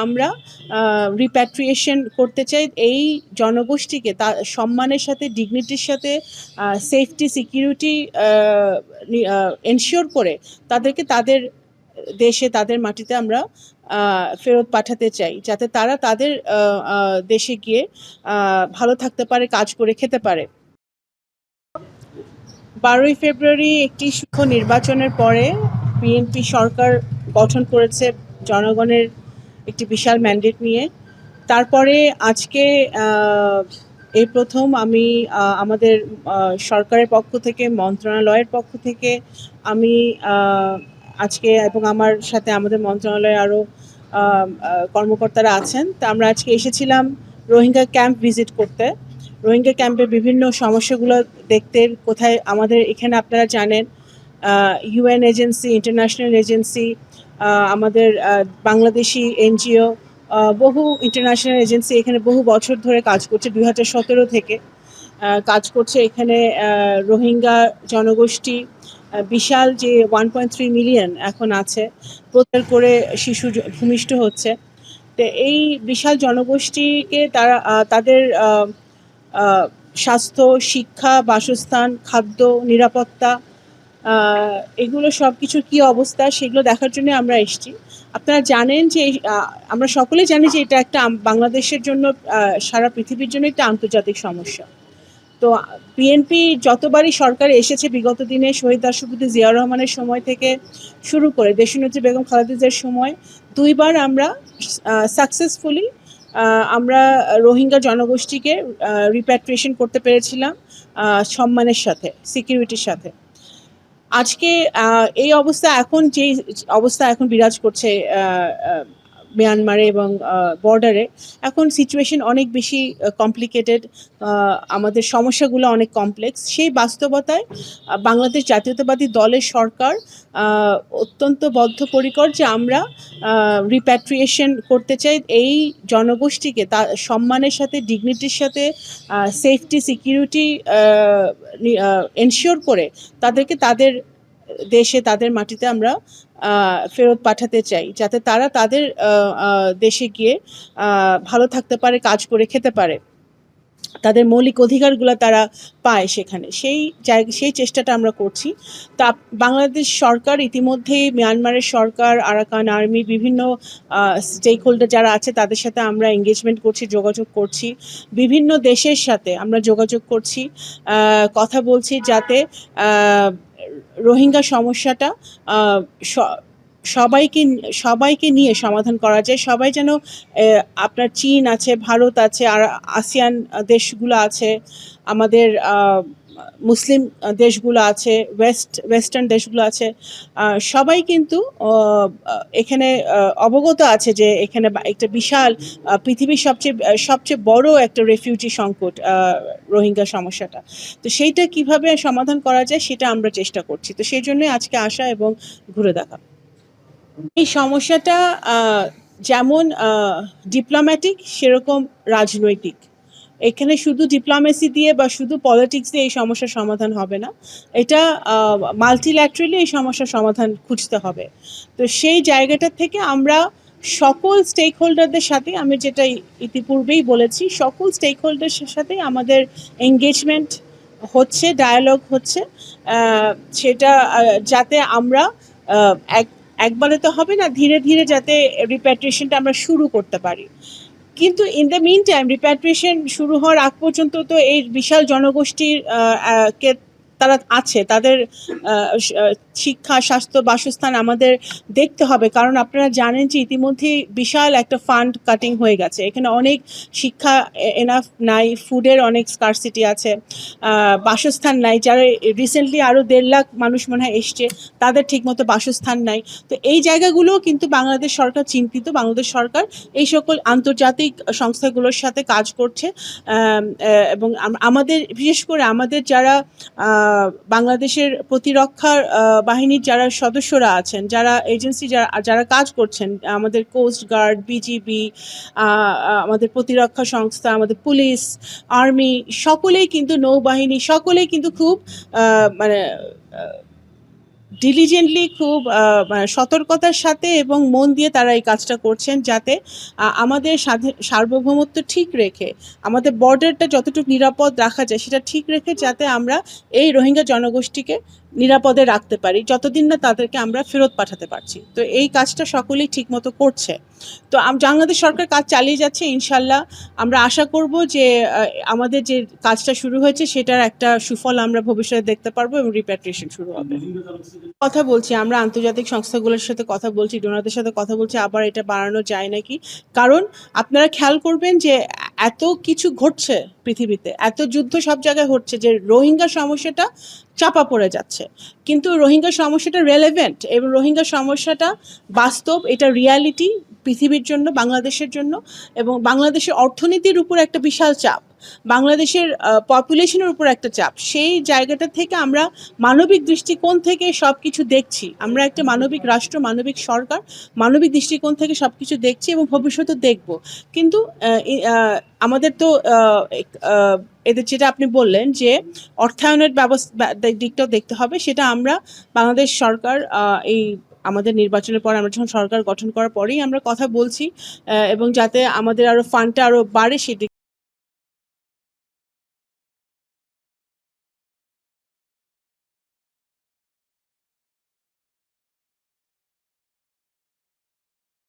আমরা রিপ্যাট্রিয়েশন করতে চাই এই জনগোষ্ঠীকে তার সম্মানের সাথে, ডিগনিটির সাথে, সেফটি সিকিউরিটি এনশিওর করে তাদেরকে তাদের দেশে, তাদের মাটিতে আমরা ফেরত পাঠাতে চাই, যাতে তারা তাদের দেশে গিয়ে ভালো থাকতে পারে, কাজ করে খেতে পারে। 12ই ফেব্রুয়ারি একটি সুষ্ঠু নির্বাচনের পরে বিএনপি সরকার গঠন করেছে জনগণের একটি বিশাল ম্যান্ডেট নিয়ে। তারপরে আজকে এই প্রথম আমি আমাদের সরকারের পক্ষ থেকে, মন্ত্রণালয়ের পক্ষ থেকে আমি আজকে, এবং আমার সাথে আমাদের মন্ত্রণালয়ে আরও কর্মকর্তারা আছেন, তা আমরা আজকে এসেছিলাম রোহিঙ্গা ক্যাম্প ভিজিট করতে, রোহিঙ্গা ক্যাম্পের বিভিন্ন সমস্যাগুলো দেখতে। কোথায় আমাদের এখানে আপনারা জানেন ইউএন এজেন্সি, ইন্টারন্যাশনাল এজেন্সি, আমাদের বাংলাদেশি এনজিও, বহু ইন্টারন্যাশনাল এজেন্সি এখানে বহু বছর ধরে কাজ করছে, 2017 থেকে কাজ করছে এখানে। রোহিঙ্গা জনগোষ্ঠী বিশাল যে 1.3 মিলিয়ন এখন আছে, প্রচার করে শিশু ভূমিষ্ঠ হচ্ছে। তো এই বিশাল জনগোষ্ঠীকে তারা তাদের স্বাস্থ্য, শিক্ষা, বাসস্থান, খাদ্য, নিরাপত্তা, এগুলো সব কিছুর কী অবস্থা সেগুলো দেখার জন্য আমরা এসেছি। আপনারা জানেন যে আমরা সকলেই জানি যে এটা একটা বাংলাদেশের জন্য, সারা পৃথিবীর জন্য একটা আন্তর্জাতিক সমস্যা। তো বিএনপি যতবারই সরকারে এসেছে বিগত দিনে, শহীদ রাষ্ট্রপতি জিয়াউর রহমানের সময় থেকে শুরু করে দেশনেত্রী বেগম খালেদা জিয়ার সময়, দুইবার আমরা সাকসেসফুলি আমরা রোহিঙ্গা জনগোষ্ঠীকে রিপ্যাট্রিয়েশন করতে পেরেছিলাম সম্মানের সাথে, সিকিউরিটির সাথে। আজকে এই অবস্থা, এখন যেই অবস্থা এখন বিরাজ করছে মিয়ানমারে এবং বর্ডারে, এখন সিচুয়েশন অনেক বেশি কমপ্লিকেটেড, আমাদের সমস্যাগুলো অনেক কমপ্লেক্স। সেই বাস্তবতায় বাংলাদেশ জাতীয়তাবাদী দলের সরকার অত্যন্ত বদ্ধপরিকর যে আমরা রিপ্যাট্রিয়েশন করতে চাই এই জনগোষ্ঠীকে তার সম্মানের সাথে, ডিগনিটির সাথে, সেফটি সিকিউরিটি এনশিওর করে তাদেরকে তাদের দেশে, তাদের মাটিতে আমরা ফেরত পাঠাতে চাই, যাতে তারা তাদের দেশে গিয়ে ভালো থাকতে পারে, কাজ করে খেতে পারে, তাদের মৌলিক অধিকারগুলো তারা পায় সেখানে। সেই চেষ্টাটা আমরা করছি। তা বাংলাদেশ সরকার ইতিমধ্যেই মিয়ানমারের সরকার, আরাকান আর্মি, বিভিন্ন স্টেক হোল্ডার যারা আছে তাদের সাথে আমরা এঙ্গেজমেন্ট করছি, যোগাযোগ করছি। বিভিন্ন দেশের সাথে আমরা যোগাযোগ করছি, কথা বলছি, যাতে রোহিঙ্গা সমস্যাটা সবাইকে নিয়ে সমাধান করা যায়। সবাই যেন, আপনার চীন আছে, ভারত আছে, আর আসিয়ান দেশগুলো আছে, আমাদের মুসলিম দেশগুলো আছে, ওয়েস্টার্ন দেশগুলো আছে, সবাই কিন্তু এখানে অবগত আছে যে এখানে একটা বিশাল, পৃথিবীর সবচেয়ে বড় একটা রেফিউজি সংকট রোহিঙ্গা সমস্যাটা। তো সেইটা কিভাবে সমাধান করা যায় সেটা আমরা চেষ্টা করছি। তো সেই জন্যই আজকে আসা এবং ঘুরে দেখা। এই সমস্যাটা যেমন ডিপ্লোম্যাটিক, সেরকম রাজনৈতিক। এখানে শুধু ডিপ্লোমেসি দিয়ে বা শুধু পলিটিক্স দিয়ে এই সমস্যার সমাধান হবে না, এটা মাল্টিল্যাটারালি এই সমস্যার সমাধান খুঁজতে হবে। তো সেই জায়গাটা থেকে আমরা সকল স্টেক হোল্ডারদের সাথে, আমি যেটা ইতিপূর্বেই বলেছি, সকল স্টেক হোল্ডারের সাথে আমাদের এঙ্গেজমেন্ট হচ্ছে, ডায়ালগ হচ্ছে, সেটা যাতে আমরা একবারে তো হবে না, ধীরে ধীরে যাতে রিপ্যাট্রিয়েশনটা আমরা শুরু করতে পারি। কিন্তু in the meantime, repatriation শুরু হওয়ার আগ পর্যন্ত তো এই বিশাল জনগোষ্ঠীর কে তারা আছে, তাদের শিক্ষা, স্বাস্থ্য, বাসস্থান আমাদের দেখতে হবে। কারণ আপনারা জানেন যে ইতিমধ্যেই বিশাল একটা ফান্ড কাটিং হয়ে গেছে, এখানে অনেক শিক্ষা এনাফ নাই, ফুডের অনেক স্কারসিটি আছে, বাসস্থান নাই। যারা রিসেন্টলি আরও 1.5 লাখ মানুষ মনে হয় এসছে, তাদের ঠিকমতো বাসস্থান নাই। তো এই জায়গাগুলোও কিন্তু বাংলাদেশ সরকার চিন্তিত। বাংলাদেশ সরকার এই সকল আন্তর্জাতিক সংস্থাগুলোর সাথে কাজ করছে, এবং আমাদের, বিশেষ করে আমাদের যারা বাংলাদেশের প্রতিরক্ষার বাহিনীর যারা সদস্যরা আছেন, যারা এজেন্সি যারা কাজ করছেন, আমাদের কোস্ট গার্ড, বিজিবি, আমাদের প্রতিরক্ষা সংস্থা, আমাদের পুলিশ, আর্মি, সকলেই কিন্তু, নৌবাহিনী, সকলেই কিন্তু খুব মানে ডিলিজেন্টলি খুব মানে সতর্কতার সাথে এবং মন দিয়ে তারা এই কাজটা করছেন, যাতে আমাদের সার্বভৌমত্ব ঠিক রেখে, আমাদের বর্ডারটা যতটুকু নিরাপদ রাখা যায় সেটা ঠিক রেখে, যাতে আমরা এই রোহিঙ্গা জনগোষ্ঠীকে নিরাপদে রাখতে পারি যতদিন না তাদেরকে আমরা ফেরত পাঠাতে পারছি। তো এই কাজটা সকলেই ঠিকমতো করছে। তো বাংলাদেশ সরকার কাজ চালিয়ে যাচ্ছে, ইনশাল্লাহ আমরা আশা করব যে আমাদের যে কাজটা শুরু হয়েছে সেটার একটা সুফল আমরা ভবিষ্যতে দেখতে পারবো এবং রিপ্যাট্রিয়েশন শুরু হবে। কথা বলছি, আমরা আন্তর্জাতিক সংস্থাগুলোর সাথে কথা বলছি, ডোনারদের সাথে কথা বলছি, আবার এটা বাড়ানো যায় নাকি। কারণ আপনারা খেয়াল করবেন যে এত কিছু ঘটছে পৃথিবীতে, এত যুদ্ধ সব জায়গায় হচ্ছে যে রোহিঙ্গা সমস্যাটা চাপা পড়ে যাচ্ছে, কিন্তু রোহিঙ্গা সমস্যাটা রেলেভেন্ট এবং রোহিঙ্গা সমস্যাটা বাস্তব, এটা রিয়ালিটি পৃথিবীর জন্য, বাংলাদেশের জন্য, এবং বাংলাদেশের অর্থনীতির উপর একটা বিশাল চাপ, বাংলাদেশের পপুলেশনের উপর একটা চাপ। সেই জায়গাটা থেকে আমরা মানবিক দৃষ্টিকোণ থেকে সব কিছু দেখছি, আমরা একটা মানবিক রাষ্ট্র, মানবিক সরকার, মানবিক দৃষ্টিকোণ থেকে সব কিছু দেখছি এবং ভবিষ্যতে দেখব। কিন্তু আমাদের তো এদের যেটা আপনি বললেন যে অর্থায়নের ব্যবস্থা দিকটাও দেখতে হবে, সেটা আমরা বাংলাদেশ সরকার এই আমাদের নির্বাচনের পর, আমরা যখন সরকার গঠন করার পরেই আমরা কথা বলছি, এবং যাতে আমাদের আরো ফান্ডটা আরো বাড়ে সেদিকে